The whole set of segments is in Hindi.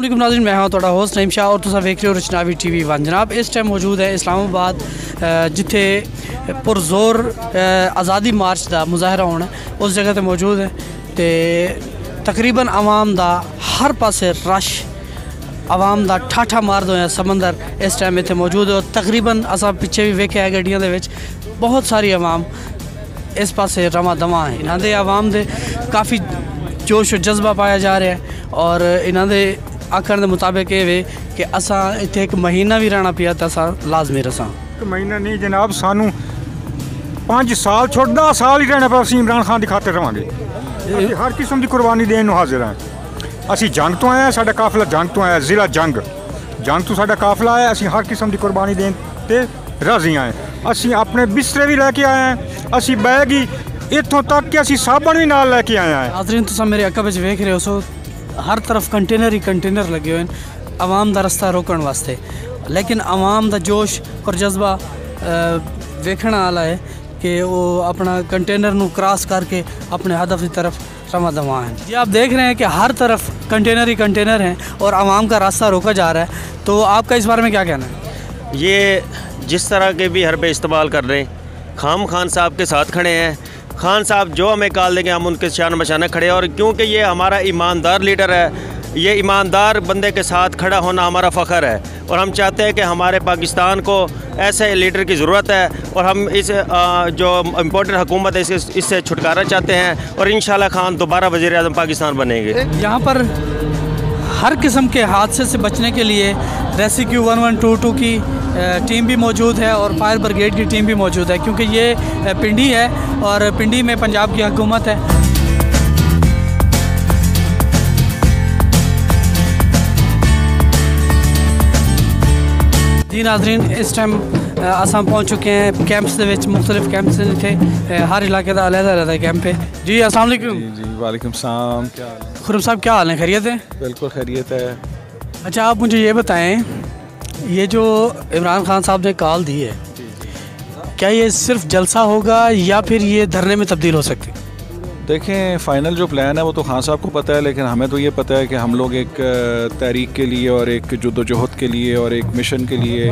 अस्सलाम नाज़रीन, मैं हाँ तुहाडा होस्ट नईम शाह और तुसा वेख रहे हो रुचनावी TV 1। जनाब इस टाइम मौजूद है इस्लामाबाद जिथे पुरजोर आज़ादी मार्च का मुजाहरा होना उस जगह ते मौजूद है। तो तकरीबन आवाम दा हर पासे रश आवाम दा ठाठा मारद होया समंदर इस टाइम इत्थे मौजूद है। और तकरीबन असा पिछे भी वेख्या है गड्डियां दे विच बहुत सारी आवाम इस पासे रवा दवा है। इन्हां दे आवाम दे काफ़ी जोश और जज्बा पाया जा रहा है और इन्हां दे आखण दे मुताबिक ये वे कि असा इत्थे एक महीना भी रहना पिया तो असा लाजमी रसा। एक महीना नहीं जनाब, सानू 5 साल छोड़ 10 साल ही रहना पर असीं इमरान खान की खातिर रवांगे। असीं हर किस्म की कुर्बानी देने नूं हाजिर हैं। असीं जंग तो आए हैं, साडा काफिला जंग तो आया, ज़िला जंग तो साडा काफिला है। असीं हर किस्म की कुर्बानी देने ते राजी आए। असीं अपने बिस्तरे भी लैके आए हैं, असीं बैग ही इत्थों तक कि असीं साबण भी नाल लैके आए हैं। नाज़रीन तुम मेरे अक्का विच वेख रहे हो सो हर तरफ कंटेनर ही कंटेनर लगे हुए हैं आवाम का रस्ता रोकने वास्ते, लेकिन आवाम का जोश और जज्बा वेखण वाला है कि वो अपना कंटेनर नू क्रॉस करके अपने हदफ की तरफ रवा दवा हैं। जी आप देख रहे हैं कि हर तरफ कंटेनर ही कंटेनर हैं और आवाम का रास्ता रोका जा रहा है। तो आपका इस बारे में क्या कहना है? ये जिस तरह के भी हरबे इस्तेमाल कर रहे हैं, खान साहब के साथ खड़े हैं। खान साहब जो हमें कॉल देंगे हम उनके शान बशाने खड़े हैं। और क्योंकि ये हमारा ईमानदार लीडर है, ये ईमानदार बंदे के साथ खड़ा होना हमारा फ़ख्र है। और हम चाहते हैं कि हमारे पाकिस्तान को ऐसे लीडर की ज़रूरत है और हम इस जो इम्पोर्टेंट हुकूमत है इससे छुटकारा चाहते हैं और इंशाल्लाह खान दोबारा वज़ीर-ए-आज़म पाकिस्तान बनेंगे। यहाँ पर हर किस्म के हादसे से बचने के लिए रेस्क्यू 1122 की टीम भी मौजूद है और फायर ब्रिगेड की टीम भी मौजूद है, क्योंकि ये पिंडी है और पिंडी में पंजाब की हुकूमत है। जी नाज़रीन इस टाइम असां पहुँच चुके हैं कैंप्स दे विच, मुख्तलिफ कैंप्स थे, हर इलाके का अलग-अलग कैंप है। जी अस्सलाम वालेकुम। जी वालेकुम सलाम। क्या हाल है? खुरम साहब क्या हाल है, खैरियत है? बिल्कुल खैरियत है। अच्छा आप मुझे ये बताएं, ये जो इमरान खान साहब ने कॉल दी है क्या ये सिर्फ जलसा होगा या फिर ये धरने में तब्दील हो सकती है? देखें फ़ाइनल जो प्लान है वो तो खान साहब को पता है, लेकिन हमें तो ये पता है कि हम लोग एक तहरीक के लिए और एक जद्दोजहद के लिए और एक मिशन के लिए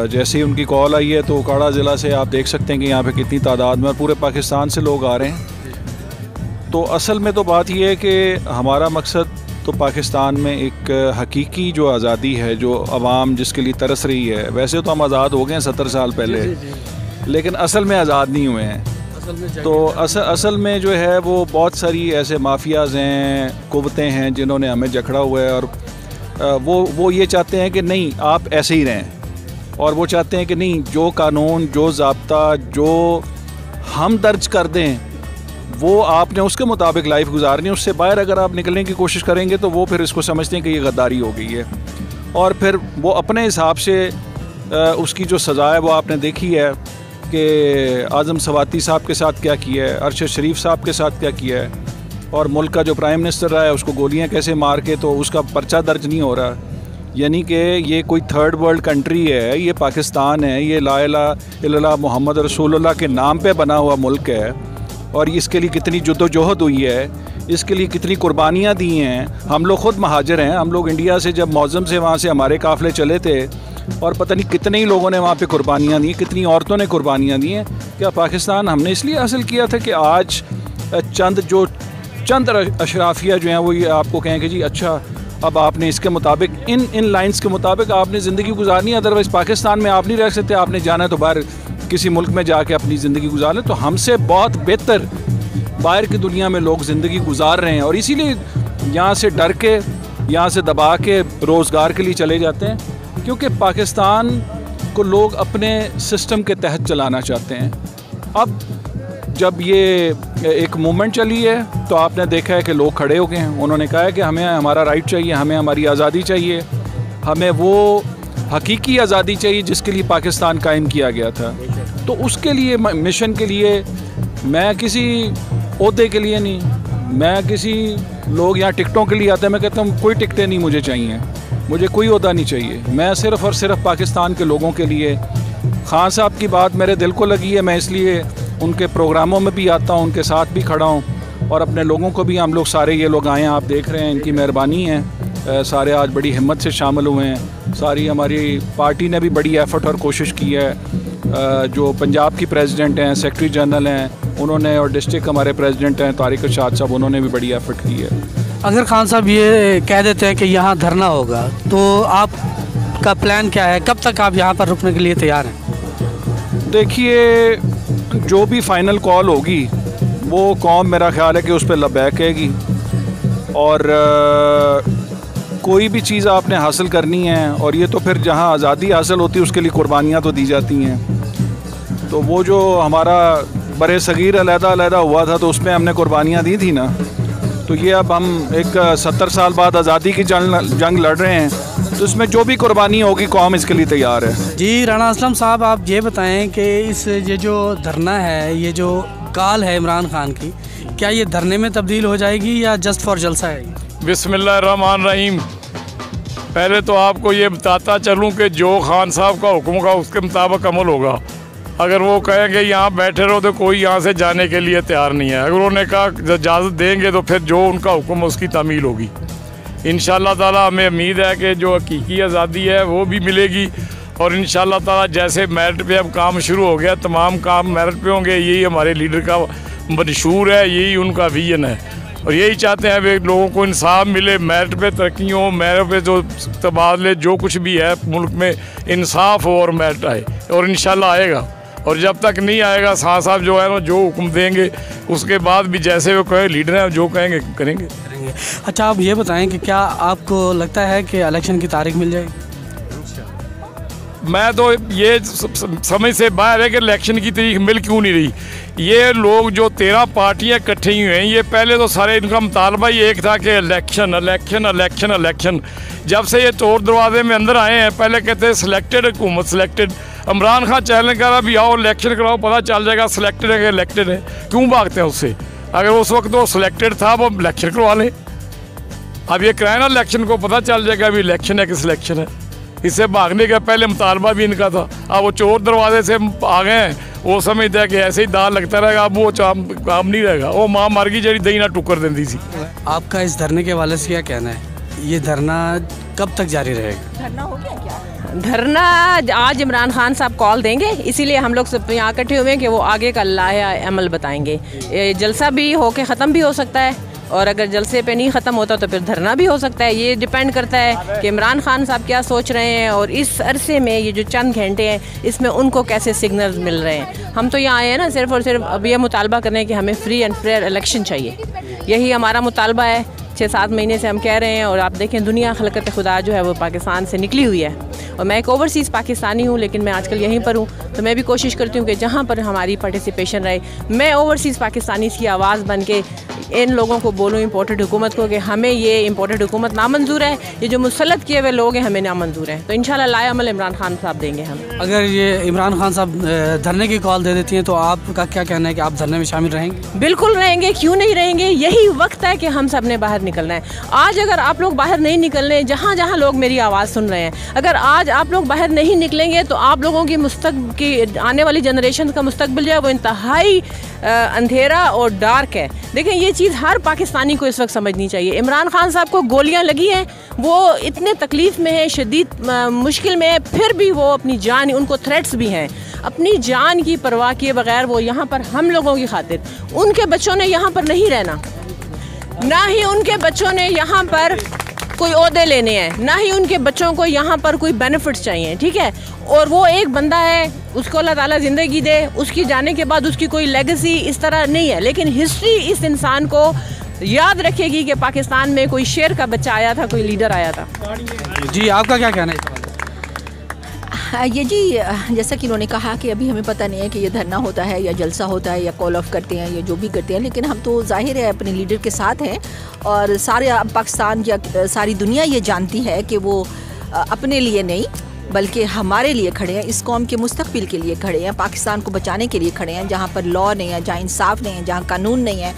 जैसे ही उनकी कॉल आई है तो काड़ा ज़िला से आप देख सकते हैं कि यहाँ पे कितनी तादाद में और पूरे पाकिस्तान से लोग आ रहे हैं। तो असल में तो बात ये है कि हमारा मकसद तो पाकिस्तान में एक हकीकी जो आज़ादी है, जो आवाम जिसके लिए तरस रही है। वैसे तो हम आज़ाद हो गए हैं 70 साल पहले, लेकिन असल में आज़ाद नहीं हुए हैं। तो असल में जो है वो बहुत सारी ऐसे माफियाज़ हैं, कुव्वतें हैं जिन्होंने हमें जकड़ा हुआ है। और वो ये चाहते हैं कि नहीं आप ऐसे ही रहें, और वो चाहते हैं कि नहीं जो कानून जो ज़ाब्ता जो हम दर्ज कर दें वो आपने उसके मुताबिक लाइफ गुजारनी है। उससे बाहर अगर आप निकलने की कोशिश करेंगे तो वो फिर इसको समझते हैं कि ये गद्दारी हो गई है। और फिर वो अपने हिसाब से उसकी जो सज़ा है वो आपने देखी है कि आज़म सवाती साहब के साथ क्या किया है, अरशद शरीफ साहब के साथ क्या किया है, और मुल्क का जो प्राइम मिनिस्टर रहा है उसको गोलियां कैसे मार के तो उसका पर्चा दर्ज नहीं हो रहा। यानी कि ये कोई थर्ड वर्ल्ड कंट्री है, ये पाकिस्तान है, ये ला इलाहा इल्लल्लाह मोहम्मद रसूलुल्लाह के नाम पे बना हुआ मुल्क है। और इसके लिए कितनी जद्दोजहद हुई है, इसके लिए कितनी कुर्बानियाँ दी हैं। हम लोग ख़ुद महाजिर हैं। हम लोग इंडिया से जब मौज़म से वहाँ से हमारे काफ़िले चले थे और पता नहीं कितने ही लोगों ने वहाँ पे कुर्बानियाँ दी, कितनी औरतों ने कुर्बानियाँ दी हैं। क्या पाकिस्तान हमने इसलिए हासिल किया था कि आज चंद अशराफिया जो हैं वो ये आपको कहें कि जी अच्छा अब आपने इसके मुताबिक इन लाइन्स के मुताबिक आपने ज़िंदगी गुजारनी है, अदरवाइज़ पाकिस्तान में आप नहीं रह सकते, आपने जाना है तो बाहर किसी मुल्क में जाके अपनी ज़िंदगी गुजार लें। तो हमसे बहुत बेहतर बाहर की दुनिया में लोग ज़िंदगी गुजार रहे हैं और इसीलिए यहाँ से डर के, यहाँ से दबा के रोज़गार के लिए चले जाते हैं, क्योंकि पाकिस्तान को लोग अपने सिस्टम के तहत चलाना चाहते हैं। अब जब ये एक मूवमेंट चली है तो आपने देखा है कि लोग खड़े हो गए हैं। उन्होंने कहा है कि हमें हमारा राइट चाहिए, हमें हमारी आज़ादी चाहिए, हमें वो हकीकी आज़ादी चाहिए जिसके लिए पाकिस्तान कायम किया गया था। तो उसके लिए मिशन के लिए मैं किसी ओहदे के लिए नहीं, मैं किसी लोग यहाँ टिकटों के लिए आते हैं, मैं कहता हूँ कोई टिकटें नहीं मुझे चाहिए, मुझे कोई ओहदा नहीं चाहिए। मैं सिर्फ़ और सिर्फ पाकिस्तान के लोगों के लिए। खान साहब की बात मेरे दिल को लगी है, मैं इसलिए उनके प्रोग्रामों में भी आता हूँ, उनके साथ भी खड़ा हूँ और अपने लोगों को भी, हम लोग सारे ये लोग आए हैं, आप देख रहे हैं, इनकी मेहरबानी है। सारे आज बड़ी हिम्मत से शामिल हुए हैं। सारी हमारी पार्टी ने भी बड़ी एफ़र्ट और कोशिश की है। जो पंजाब की प्रेसिडेंट हैं, सेक्रेटरी जनरल हैं, उन्होंने, और डिस्ट्रिक्ट हमारे प्रेसिडेंट हैं तारिक अरशाद साहब, उन्होंने भी बड़ी एफ़र्ट की है। अगर खान साहब ये कह देते हैं कि यहाँ धरना होगा तो आपका प्लान क्या है? कब तक आप यहाँ पर रुकने के लिए तैयार हैं? देखिए, जो भी फ़ाइनल कॉल होगी वो कौम मेरा ख़्याल है कि उस पर लबैक कहेगी, और कोई भी चीज़ आपने हासिल करनी है, और ये तो फिर जहाँ आज़ादी हासिल होती है उसके लिए कुर्बानियाँ तो दी जाती हैं। तो वो जो हमारा बरे सगीर अलहदा हुआ था तो उसमें हमने कुर्बानियाँ दी थी ना। तो ये अब हम एक 70 साल बाद आज़ादी की जंग लड़ रहे हैं, तो इसमें जो भी कुर्बानी होगी कौम इसके लिए तैयार है। जी राना असलम साहब, आप ये बताएं कि ये जो धरना है, ये जो कॉल है इमरान खान की, क्या ये धरने में तब्दील हो जाएगी या जस्ट फॉर जलसा है? बिस्मिल्लाहिर्रहमानिर्रहीम। पहले तो आपको ये बताता चलूँ कि जो खान साहब का हुक्म का उसके मुताबिक अमल होगा। अगर वो कहेंगे यहाँ बैठे रहो तो कोई यहाँ से जाने के लिए तैयार नहीं है। अगर उन्होंने कहा इजाज़त देंगे तो फिर जो उनका हुक्म उसकी तामील होगी। इंशाअल्लाह ताला हमें उम्मीद है कि जो हकीकी आज़ादी है वो भी मिलेगी, और इंशाअल्लाह ताला जैसे मेरिट पे अब काम शुरू हो गया, तमाम काम मेरिट पे होंगे। यही हमारे लीडर का मंशूर है, यही उनका विजन है, और यही चाहते हैं वे लोगों को इंसाफ मिले, मेरिट पे तरक्की हो, मेरिट पे जो तबादले जो कुछ भी है मुल्क में इंसाफ हो और मेरिट आए, और इंशाअल्लाह आएगा। और जब तक नहीं आएगा साहब जो है ना जो हुक्म देंगे उसके बाद भी जैसे वो कहे लीडर हैं जो कहेंगे करेंगे। अच्छा, आप ये बताएं कि क्या आपको लगता है कि इलेक्शन की तारीख मिल जाएगी? मैं तो ये समझ से बाहर है कि इलेक्शन की तारीख मिल क्यों नहीं रही। ये लोग जो 13 पार्टियां इकट्ठी हुई हैं, ये पहले तो सारे इनका मुतालबा ही एक था कि इलेक्शन इलेक्शन इलेक्शन इलेक्शन। जब से ये चोर दरवाजे में अंदर आए हैं, पहले कहते हैं सिलेक्टेड हुकूमत सिलेक्टेड। इमरान खान चैलेंज कर रहा भी आओ इलेक्शन कराओ, पता चल जाएगा सिलेक्टेड है कि इलेक्टेड है। क्यों भागते हैं उससे? अगर उस वक्त वो सिलेक्टेड था वो इलेक्शन करवा लें। अब ये कराए ना इलेक्शन को, पता चल जाएगा अभी इलेक्शन है कि सिलेक्शन है। इससे भागने का पहले मुतालबा भी इनका था। अब वो चोर दरवाजे से आ गए हैं, वो समझते हैं कि ऐसे ही दाल लगता रहेगा, अब वो काम नहीं रहेगा। वो माँ मर गई जड़ी दही ना टुकर देती थी। आपका इस धरने के हवाले से क्या कहना है? ये धरना कब तक जारी रहेगा? धरना हो गया क्या? धरना आज इमरान खान साहब कॉल देंगे, इसीलिए हम लोग सब यहाँ इकट्ठे हुए हैं कि वो आगे का लाया अमल बताएंगे। जलसा भी होके ख़त्म भी हो सकता है, और अगर जलसे पे नहीं ख़त्म होता तो फिर धरना भी हो सकता है। ये डिपेंड करता है कि इमरान खान साहब क्या सोच रहे हैं, और इस अरसे में ये जो चंद घंटे हैं इसमें उनको कैसे सिग्नल्स मिल रहे हैं। हम तो यहाँ आए हैं ना सिर्फ़ और सिर्फ अब ये मुतालबा करने हैं कि हमें फ्री एंड फेयर इलेक्शन चाहिए। यही हमारा मुतालबा है, 6-7 महीने से हम कह रहे हैं। और आप देखें दुनिया खलकत खुदा जो है वो पाकिस्तान से निकली हुई है, और मैं एक ओवरसीज़ पाकिस्तानी हूँ, लेकिन मैं आजकल यहीं पर हूँ। तो मैं भी कोशिश करती हूँ कि जहाँ पर हमारी पार्टिसिपेशन रहे, मैं ओवरसीज़ पाकिस्तानी की आवाज़ बन के इन लोगों को बोलूँ, इम्पोर्टेड हुकूमत को, कि हमें ये इम्पोर्टेड हुकूमत नामंजूर है, ये जो मुसल्लत किए हुए लोग हैं हमें नामंजूर है। तो इंशाल्लाह लाए अमल इमरान खान साहब देंगे हम। अगर ये इमरान खान साहब धरने की कॉल दे देती हैं तो आपका क्या कहना है कि आप धरने में शामिल रहेंगे? बिल्कुल रहेंगे, क्यों नहीं रहेंगे। यही वक्त है कि हम सब ने बाहर निकलना है। आज अगर आप लोग बाहर नहीं निकल रहे, जहाँ जहाँ लोग मेरी आवाज़ सुन रहे हैं, अगर आज आप लोग बाहर नहीं निकलेंगे तो आप लोगों की आने वाली जनरेशन का मुस्तकबिल जो है वो इंतहाई अंधेरा और डार्क है। देखें, ये चीज़ हर पाकिस्तानी को इस वक्त समझनी चाहिए। इमरान खान साहब को गोलियां लगी हैं, वो इतने तकलीफ़ में है, शदीद मुश्किल में है, फिर भी वो अपनी जान, उनको थ्रेट्स भी हैं, अपनी जान की परवाह किए बगैर वो यहाँ पर हम लोगों की खातिर, उनके बच्चों ने यहाँ पर नहीं रहना, ना ही उनके बच्चों ने यहाँ पर कोई ओहदे लेने हैं, ना ही उनके बच्चों को यहाँ पर कोई बेनिफिट्स चाहिए, ठीक है। और वो एक बंदा है, उसको अल्लाह ताला ज़िंदगी दे, उसकी जाने के बाद उसकी कोई लेगेसी इस तरह नहीं है, लेकिन हिस्ट्री इस इंसान को याद रखेगी कि पाकिस्तान में कोई शेर का बच्चा आया था, कोई लीडर आया था। जी, आपका क्या कहना है? ये जी, जैसा कि इन्होंने कहा कि अभी हमें पता नहीं है कि ये धरना होता है या जलसा होता है या कॉल ऑफ करते हैं या जो भी करते हैं, लेकिन हम तो जाहिर है अपने लीडर के साथ हैं, और सारे पाकिस्तान या सारी दुनिया ये जानती है कि वो अपने लिए नहीं बल्कि हमारे लिए खड़े हैं, इस कौम के मुस्तकबिल के लिए खड़े हैं, पाकिस्तान को बचाने के लिए खड़े हैं। जहाँ पर लॉ नहीं है, जहाँ इंसाफ नहीं है, जहाँ कानून नहीं है,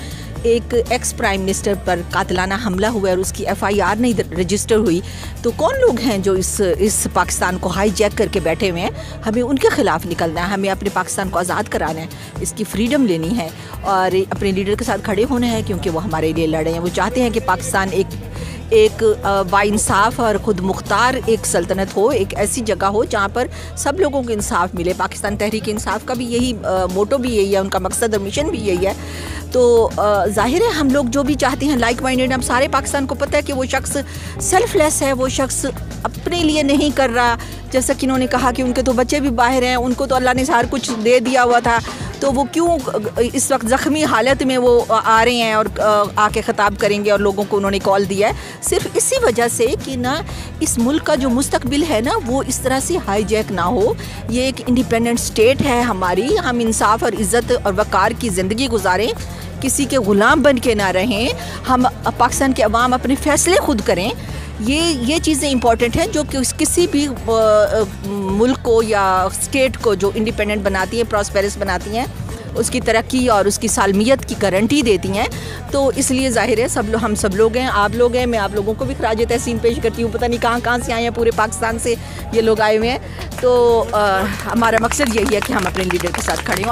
एक एक्स प्राइम मिनिस्टर पर कातिलाना हमला हुआ और उसकी FIR नहीं रजिस्टर हुई, तो कौन लोग हैं जो इस पाकिस्तान को हाईजैक करके बैठे हुए हैं? हमें उनके ख़िलाफ़ निकलना है, हमें अपने पाकिस्तान को आज़ाद कराना है, इसकी फ्रीडम लेनी है और अपने लीडर के साथ खड़े होना है, क्योंकि वो हमारे लिए लड़े हैं। वो चाहते हैं कि पाकिस्तान एक बाइंसाफ़ और ख़ुद मुख्तार एक सल्तनत हो, एक ऐसी जगह हो जहाँ पर सब लोगों को इंसाफ मिले। पाकिस्तान तहरीक इंसाफ का भी यही मोटो भी यही है, उनका मकसद और मिशन भी यही है। तो ज़ाहिर है हम लोग जो भी चाहते हैं लाइक माइंडेड, हम सारे पाकिस्तान को पता है कि वो शख्स सेल्फलेस है, वो शख्स अपने लिए नहीं कर रहा। जैसा कि इन्होंने कहा कि उनके तो बच्चे भी बाहर हैं, उनको तो अल्लाह ने सारा कुछ दे दिया हुआ था, तो वो क्यों इस वक्त ज़ख्मी हालत में वो आ रहे हैं और आके ख़िताब करेंगे और लोगों को उन्होंने कॉल दिया है सिर्फ इसी वजह से कि ना इस मुल्क का जो मुस्तकबिल है ना वो इस तरह से हाईजैक ना हो। ये एक इंडिपेंडेंट स्टेट है हमारी, हम इंसाफ और इज़्ज़त और वक़ार की ज़िंदगी गुजारें, किसी के ग़ुलाम बन के ना रहें, हम पाकिस्तान के अवाम अपने फ़ैसले खुद करें। ये चीज़ें इंपॉर्टेंट हैं जो किसी भी मुल्क को या स्टेट को जो इंडिपेंडेंट बनाती हैं, प्रॉस्पेरस बनाती हैं, उसकी तरक्की और उसकी सालमियत की गारंटी देती हैं। तो इसलिए ज़ाहिर है हम सब लोग हैं, आप लोग हैं, मैं आप लोगों को भी खराज तहसीन पेश करती हूँ। पता नहीं कहाँ से आए हैं, पूरे पाकिस्तान से ये लोग आए हुए हैं। तो हमारा मकसद यही है कि हम अपने लीडर के साथ खड़े हों।